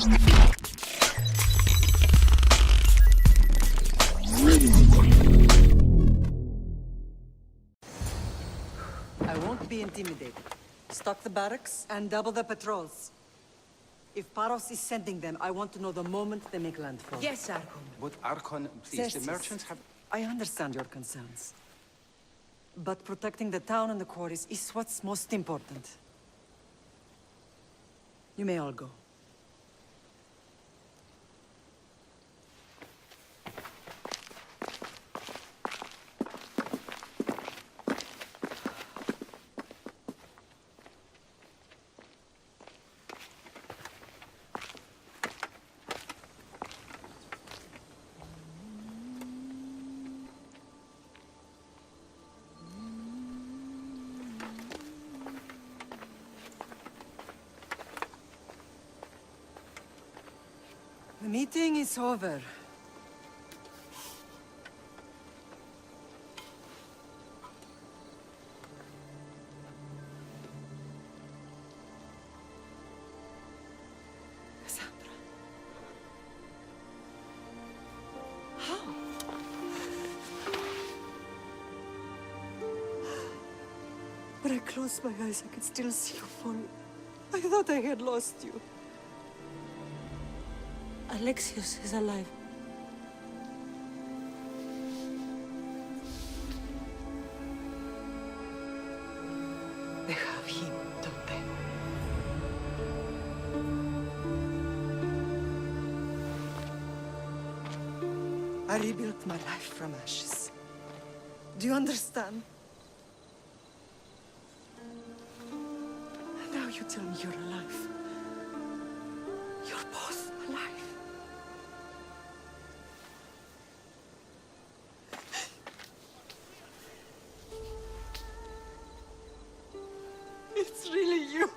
I won't be intimidated. Stock the barracks and double the patrols. If Paros is sending them, I want to know the moment they make landfall. Yes, Archon. But Archon, please, the merchants have... I understand your concerns. But protecting the town and the quarries is what's most important. You may all go. The meeting is over. Cassandra. How? When I closed my eyes, I could still see you fall. I thought I had lost you. Alexios is alive. They have him, don't they? I rebuilt my life from ashes. Do you understand? And now you tell me you're alive. You're both alive. It's really you.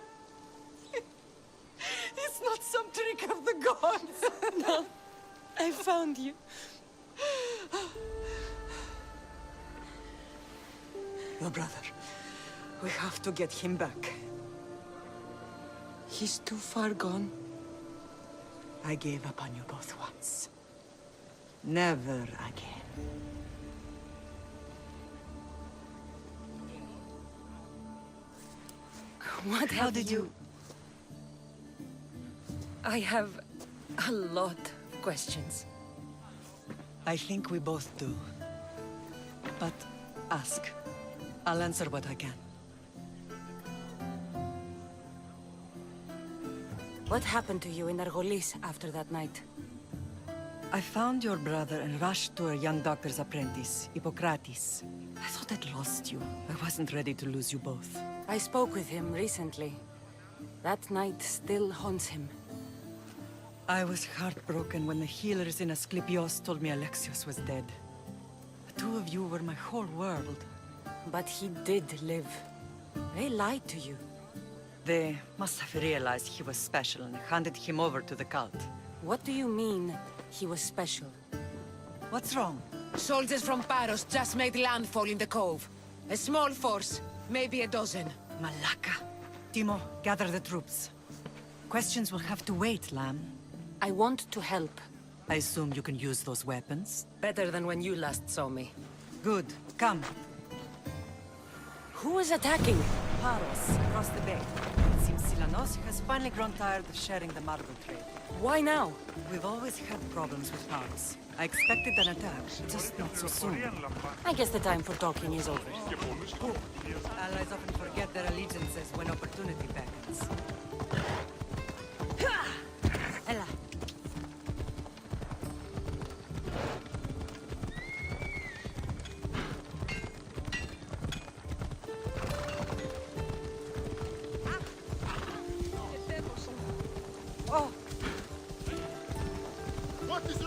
It's not some trick of the gods. No, I found you. Your brother. We have to get him back. He's too far gone. I gave up on you both once. Never again. What How did you... I have a lot of questions. I think we both do. But ask. I'll answer what I can. What happened to you in Argolis after that night? I found your brother and rushed to a young doctor's apprentice, Hippocrates. I thought I'd lost you. I wasn't ready to lose you both. I spoke with him recently. That night still haunts him. I was heartbroken when the healers in Asclepios told me Alexios was dead. The two of you were my whole world. But he did live. They lied to you. They must have realized he was special and handed him over to the cult. What do you mean, he was special? What's wrong? Soldiers from Paros just made landfall in the cove. A small force, maybe a dozen. Malaka. Timo, gather the troops. Questions will have to wait, Lamb. I want to help. I assume you can use those weapons? Better than when you last saw me. Good. Come. Who is attacking? Paros, across the bay. It seems Silanos has finally grown tired of sharing the marble trade. Why now? We've always had problems with Paros. I expected an attack, just not so soon. I guess the time for talking is over. Allies often forget their allegiances when opportunity beckons. Ella.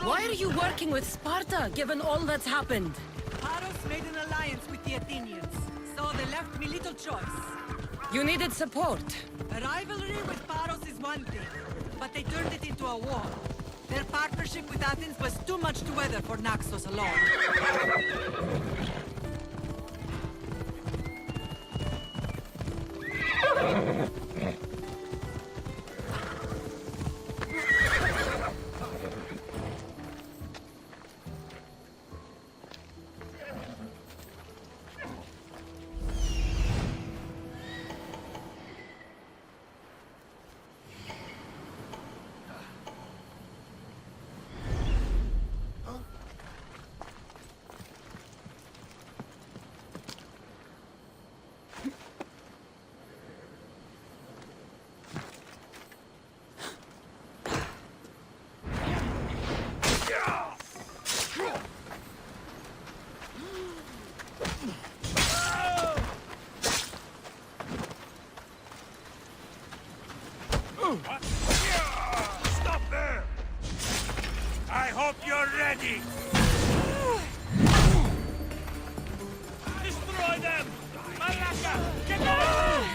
Why are you working with Sparta, given all that's happened? Paros made an alliance with the Athenians, so they left me little choice. You needed support. A rivalry with Paros is one thing, but they turned it into a war. Their partnership with Athens was too much to weather for Naxos alone. ready! Destroy them! Malaka! Get them!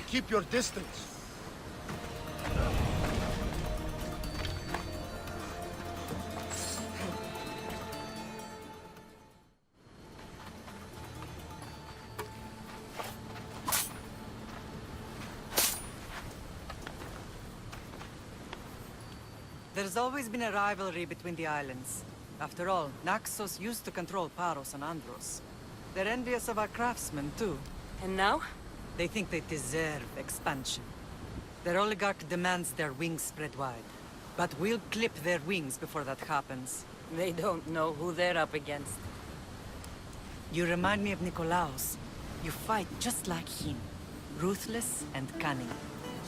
Keep your distance. There's always been a rivalry between the islands. After all, Naxos used to control Paros and Andros. They're envious of our craftsmen, too. And now? They think they deserve expansion. Their oligarch demands their wings spread wide. But we'll clip their wings before that happens. They don't know who they're up against. You remind me of Nikolaos. You fight just like him. Ruthless and cunning.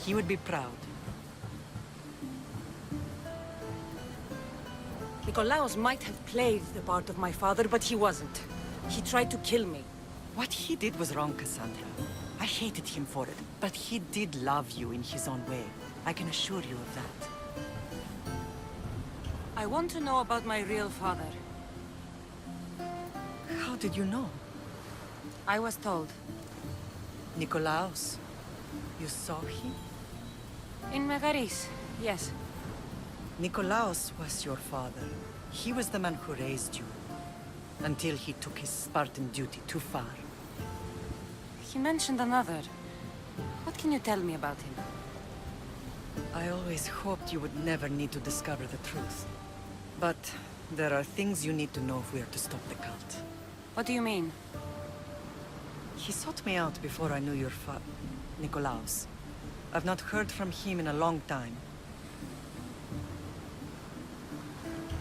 He would be proud. Nikolaos might have played the part of my father, but he wasn't. He tried to kill me. What he did was wrong, Cassandra. I hated him for it, but he did love you in his own way. I can assure you of that. I want to know about my real father. How did you know? I was told. Nikolaos. You saw him? In Megaris, yes. Nikolaos was your father. He was the man who raised you. Until he took his Spartan duty too far. He mentioned another. What can you tell me about him? I always hoped you would never need to discover the truth. But there are things you need to know if we are to stop the cult. What do you mean? He sought me out before I knew your Nikolaos. I've not heard from him in a long time.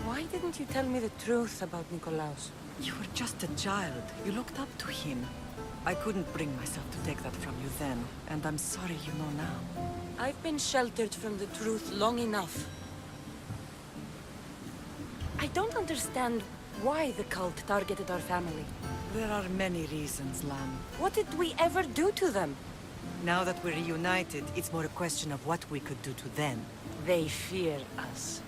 Why didn't you tell me the truth about Nikolaos? You were just a child. You looked up to him. I couldn't bring myself to take that from you then, and I'm sorry you know now. I've been sheltered from the truth long enough. I don't understand why the cult targeted our family. There are many reasons, Lam. What did we ever do to them? Now that we're reunited, it's more a question of what we could do to them. They fear us.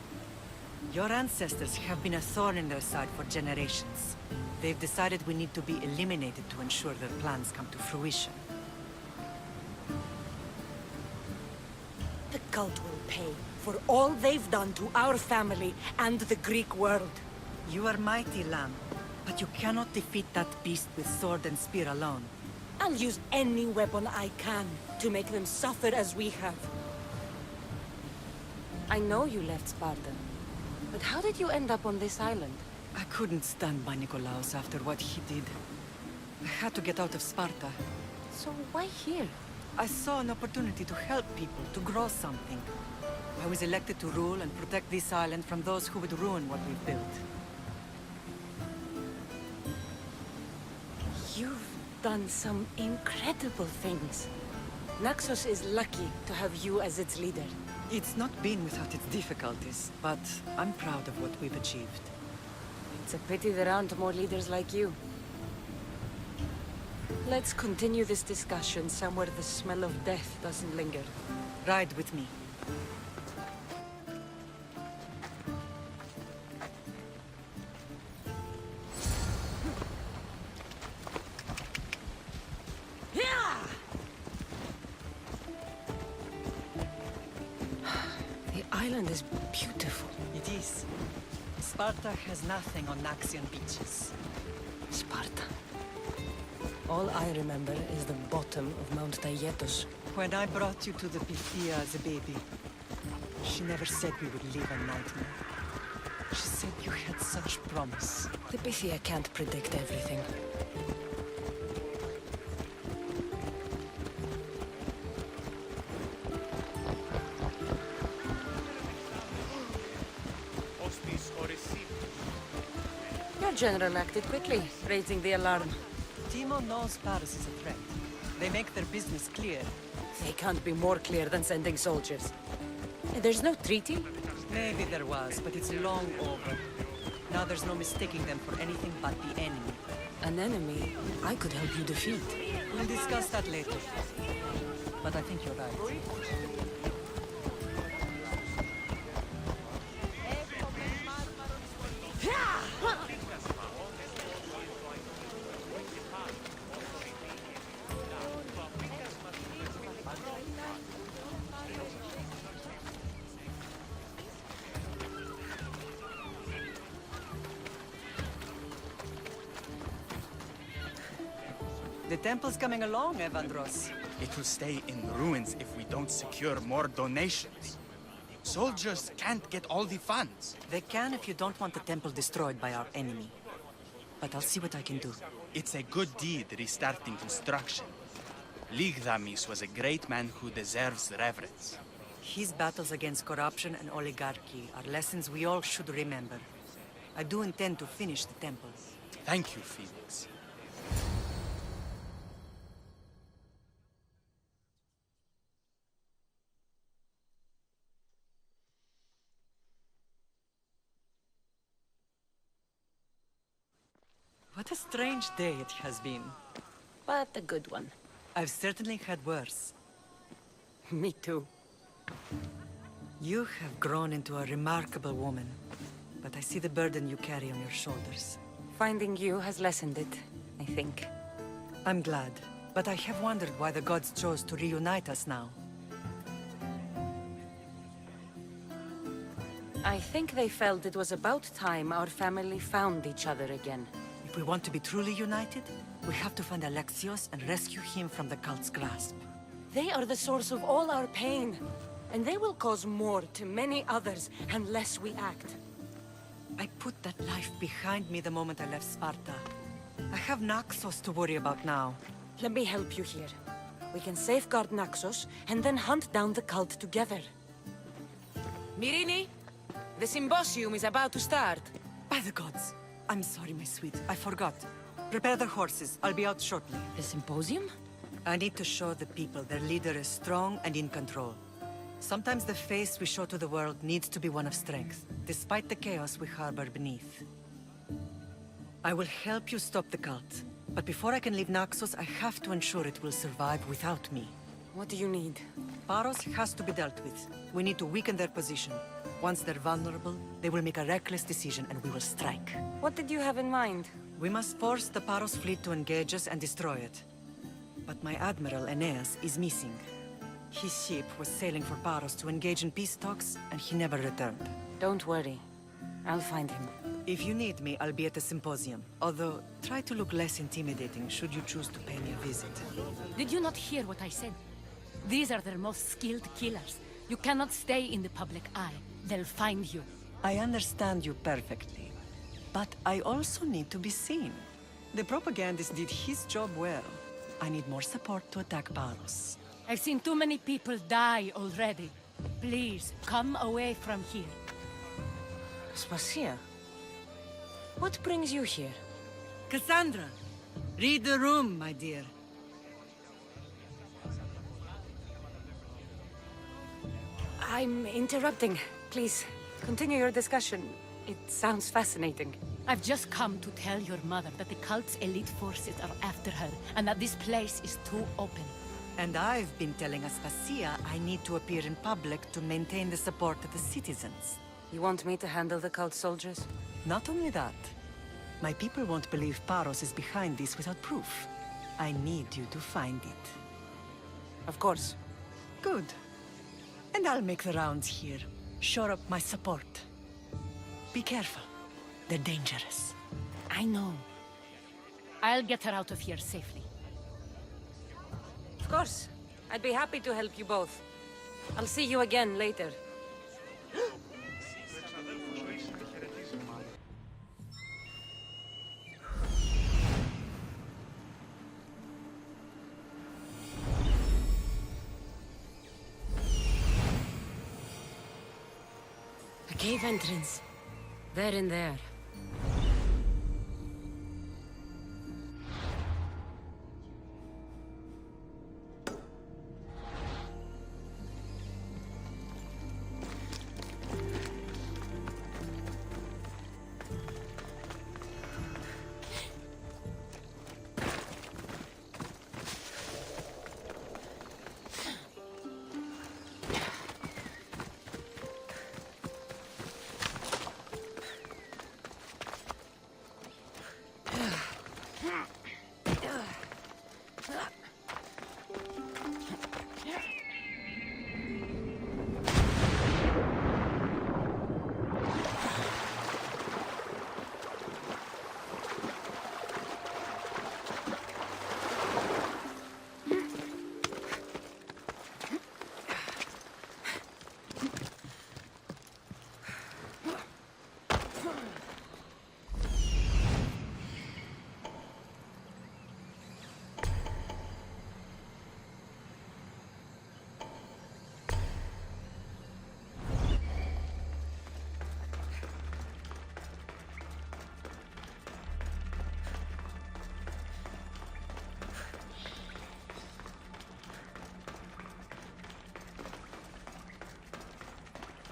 Your ancestors have been a thorn in their side for generations. They've decided we need to be eliminated to ensure their plans come to fruition. The cult will pay for all they've done to our family and the Greek world. You are mighty, Lam, but you cannot defeat that beast with sword and spear alone. I'll use any weapon I can to make them suffer as we have. I know you left Sparta, but how did you end up on this island? I couldn't stand by Nikolaos after what he did. I had to get out of Sparta. So why here? I saw an opportunity to help people, to grow something. I was elected to rule and protect this island from those who would ruin what we've built. You've done some incredible things. Naxos is lucky to have you as its leader. It's not been without its difficulties, but I'm proud of what we've achieved. It's a pity there aren't more leaders like you. Let's continue this discussion somewhere the smell of death doesn't linger. Ride with me. The island is beautiful. It is. Sparta has nothing on Naxian beaches. Sparta. All I remember is the bottom of Mount Taygetos. When I brought you to the Pythia as a baby, she never said we would live a nightmare. She said you had such promise. The Pythia can't predict everything. general acted quickly, raising the alarm. Timo knows Paris is a threat. They make their business clear. They can't be more clear than sending soldiers. There's no treaty? Maybe there was, but it's long over. Now there's no mistaking them for anything but the enemy. An enemy I could help you defeat. We'll discuss that later. But I think you're right. The temple's coming along, Evandros. It will stay in ruins if we don't secure more donations. Soldiers can't get all the funds. They can if you don't want the temple destroyed by our enemy. But I'll see what I can do. It's a good deed restarting construction. Ligdamis was a great man who deserves reverence. His battles against corruption and oligarchy are lessons we all should remember. I do intend to finish the temple. Thank you, Felix. What a strange day it has been. But a good one. I've certainly had worse. Me too. You have grown into a remarkable woman, but I see the burden you carry on your shoulders. Finding you has lessened it, I think. I'm glad, but I have wondered why the gods chose to reunite us now. I think they felt it was about time our family found each other again. If we want to be truly united, we have to find Alexios and rescue him from the cult's grasp. They are the source of all our pain, and they will cause more to many others unless we act. I put that life behind me the moment I left Sparta. I have Naxos to worry about now. Let me help you here. We can safeguard Naxos and then hunt down the cult together. Myrrine, the symposium is about to start. By the gods! I'm sorry, my sweet. I forgot. Prepare the horses. I'll be out shortly. The symposium? I need to show the people their leader is strong and in control. Sometimes the face we show to the world needs to be one of strength, despite the chaos we harbor beneath. I will help you stop the cult, but before I can leave Naxos, I have to ensure it will survive without me. What do you need? Paros has to be dealt with. We need to weaken their position. Once they're vulnerable, they will make a reckless decision and we will strike. What did you have in mind? We must force the Paros fleet to engage us and destroy it. But my admiral, Aeneas, is missing. His ship was sailing for Paros to engage in peace talks, and he never returned. Don't worry. I'll find him. If you need me, I'll be at the symposium. Although, try to look less intimidating should you choose to pay me a visit. Did you not hear what I said? These are their most skilled killers. You cannot stay in the public eye. They'll find you. I understand you perfectly. But I also need to be seen. The propagandist did his job well. I need more support to attack Paros. I've seen too many people die already. Please, come away from here. Spacia? What brings you here? Cassandra! Read the room, my dear. I'm interrupting. Please, continue your discussion. It sounds fascinating. I've just come to tell your mother that the cult's elite forces are after her, and that this place is too open. And I've been telling Aspasia I need to appear in public to maintain the support of the citizens. You want me to handle the cult soldiers? Not only that, my people won't believe Paros is behind this without proof. I need you to find it. Of course. Good. And I'll make the rounds here. Shore up my support. Be careful. They're dangerous. I know. I'll get her out of here safely. Of course. I'd be happy to help you both. I'll see you again later. A cave entrance. There and there.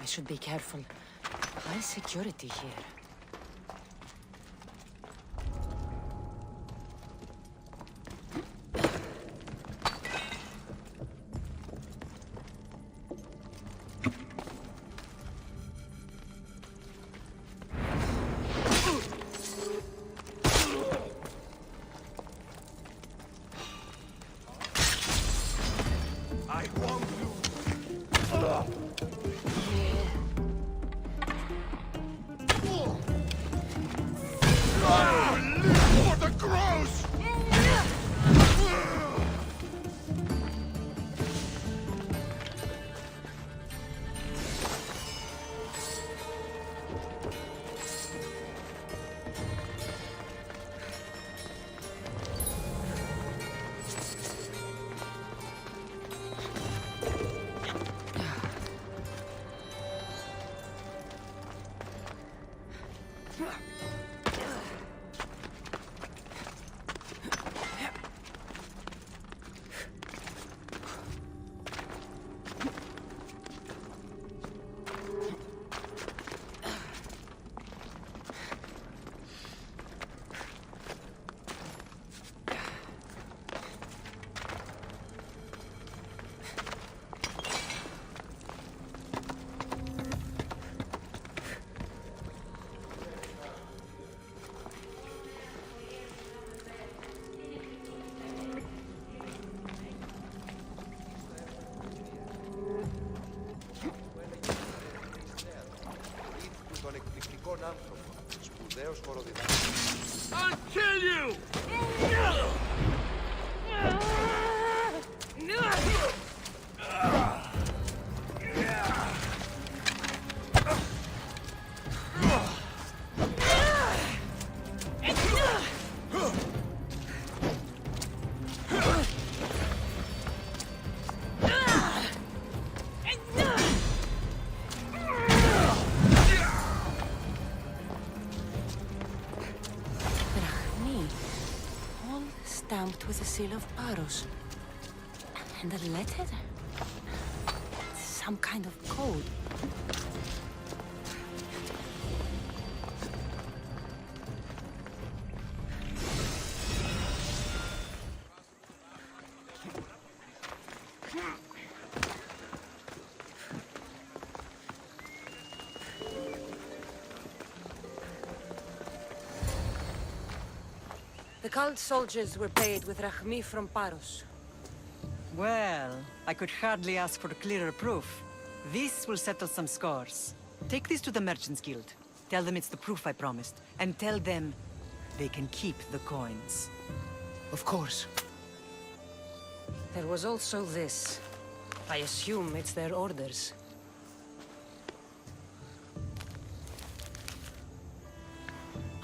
should be careful. High security here. I want you. Live for the crows! Τον εκπληκτικό άνθρωπο, σπουδαίος χοροδιδάκτης. I'll kill you! Stamped with the seal of Paros. And a letter? Some kind of code. The cult soldiers were paid with Rachmi from Paros. Well, I could hardly ask for clearer proof. This will settle some scores. Take this to the Merchants Guild. Tell them it's the proof I promised. And tell them they can keep the coins. Of course. There was also this. I assume it's their orders.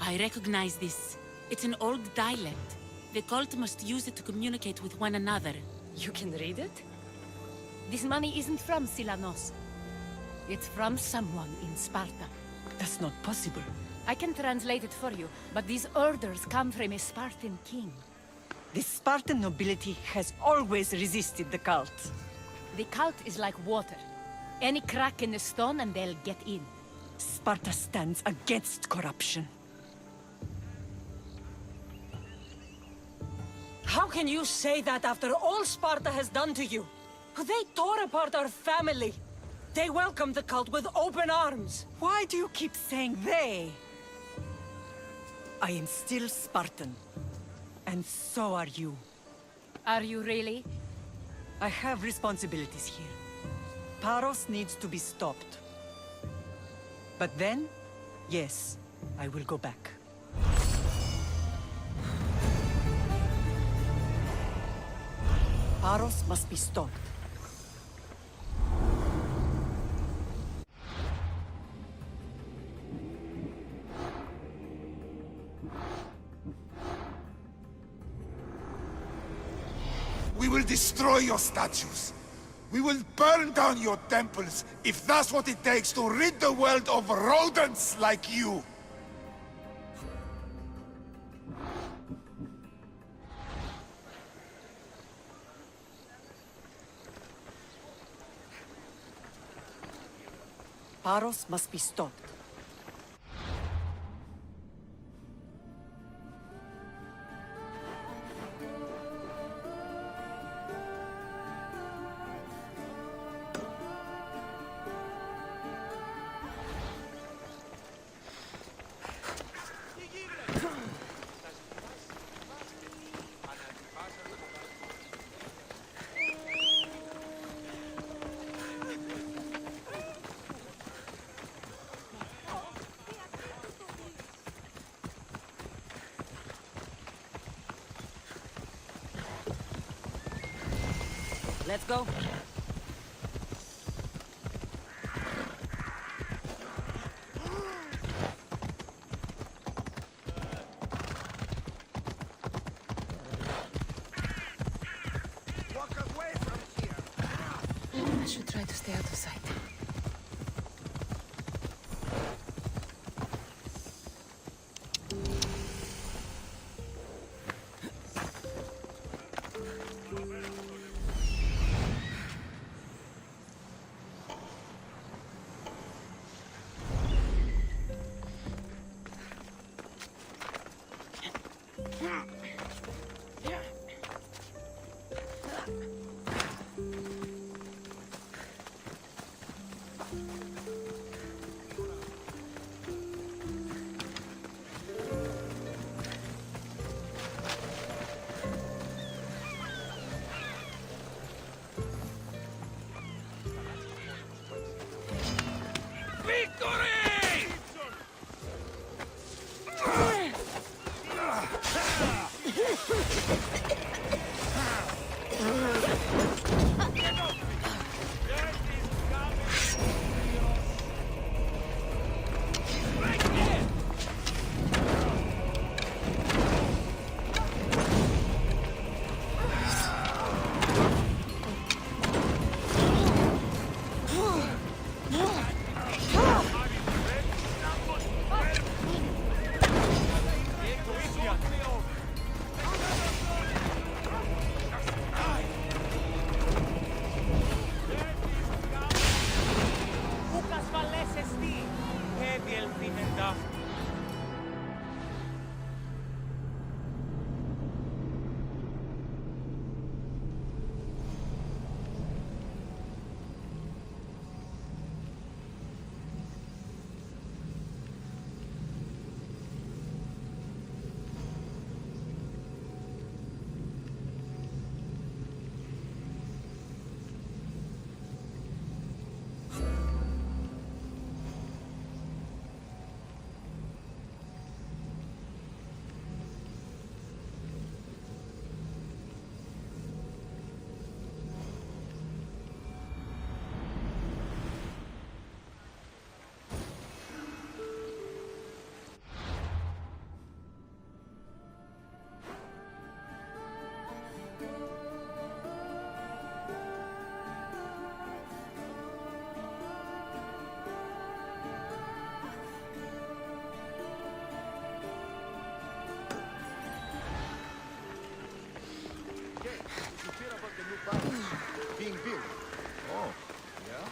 I recognize this. It's an old dialect. The cult must use it to communicate with one another. You can read it? This money isn't from Silanos. It's from someone in Sparta. That's not possible. I can translate it for you, but these orders come from a Spartan king. The Spartan nobility has always resisted the cult. The cult is like water. Any crack in the stone and they'll get in. Sparta stands against corruption. How can you say that after all Sparta has done to you? They tore apart our family. They welcomed the cult with open arms. Why do you keep saying they? I am still Spartan. And so are you. Are you really? I have responsibilities here. Paros needs to be stopped. But then, yes, I will go back. Paros must be stopped. We will destroy your statues. We will burn down your temples if that's what it takes to rid the world of rodents like you. Paros must be stopped. Let's go. Walk away from here! I should try to stay out of sight. Being built. Oh, yeah?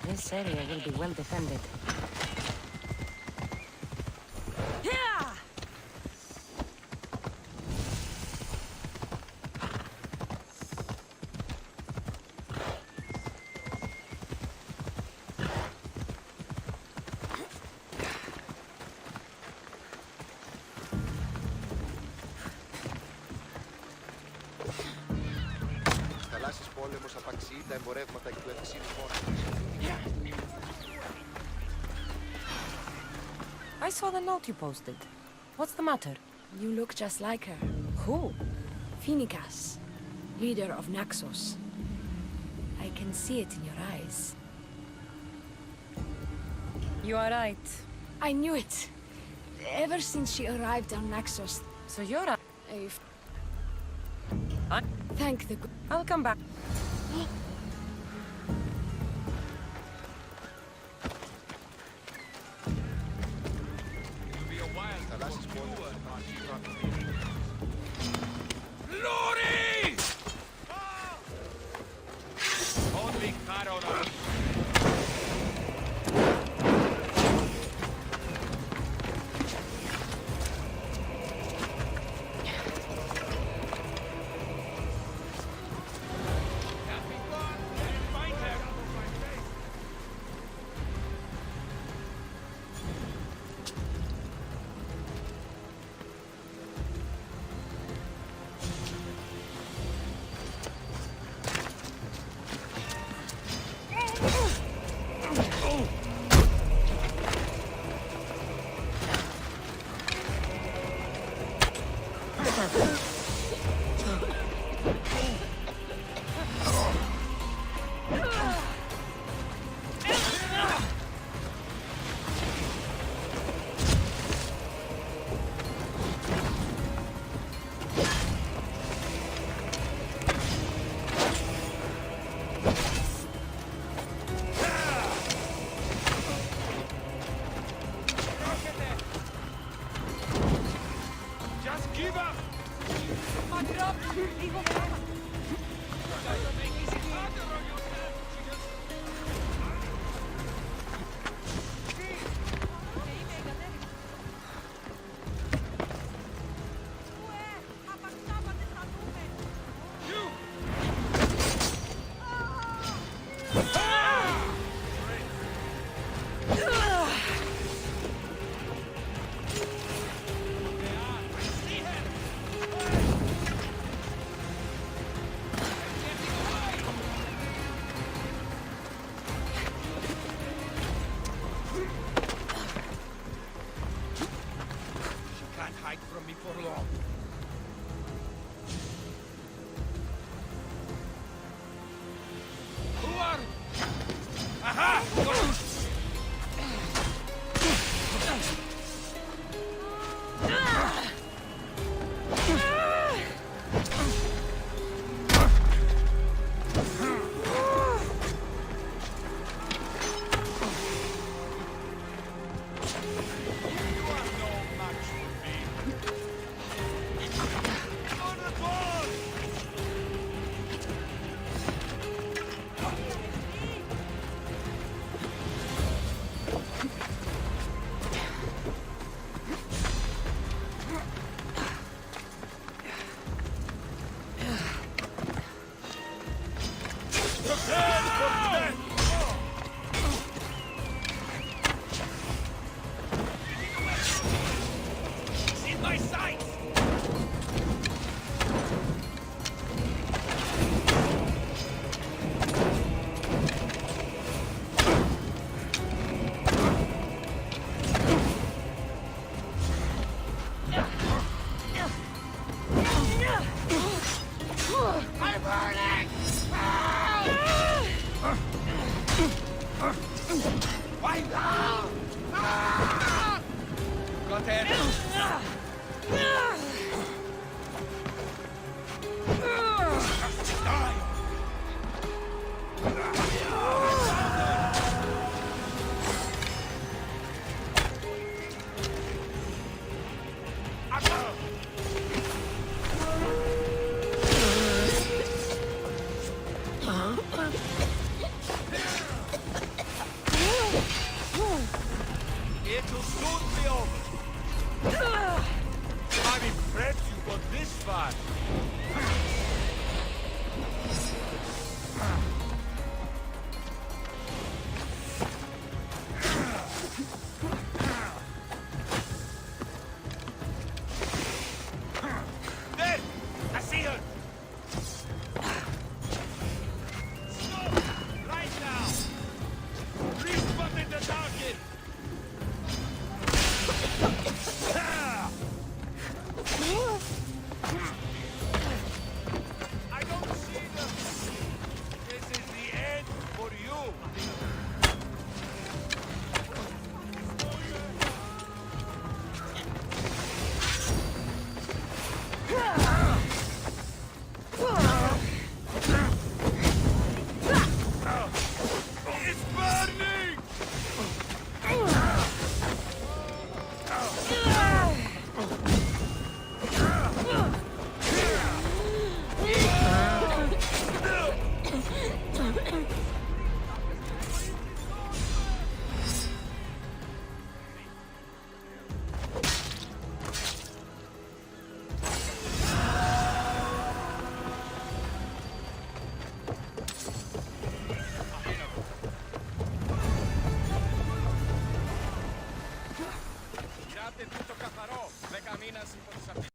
This area will be well defended. εσύ τα εμπορεύματα και του Ευξήνου μόνο. I saw the note you posted. What's the matter? You look just like her. Who? Phoenicas, leader of Naxos. I can see it in your eyes. You are right. I knew it. Ever since she arrived on Naxos, So you're a... thank the good. I'll come back. Θαλάσσιες πόλεις. Glory! Only Carona. I'm impressed you got this far.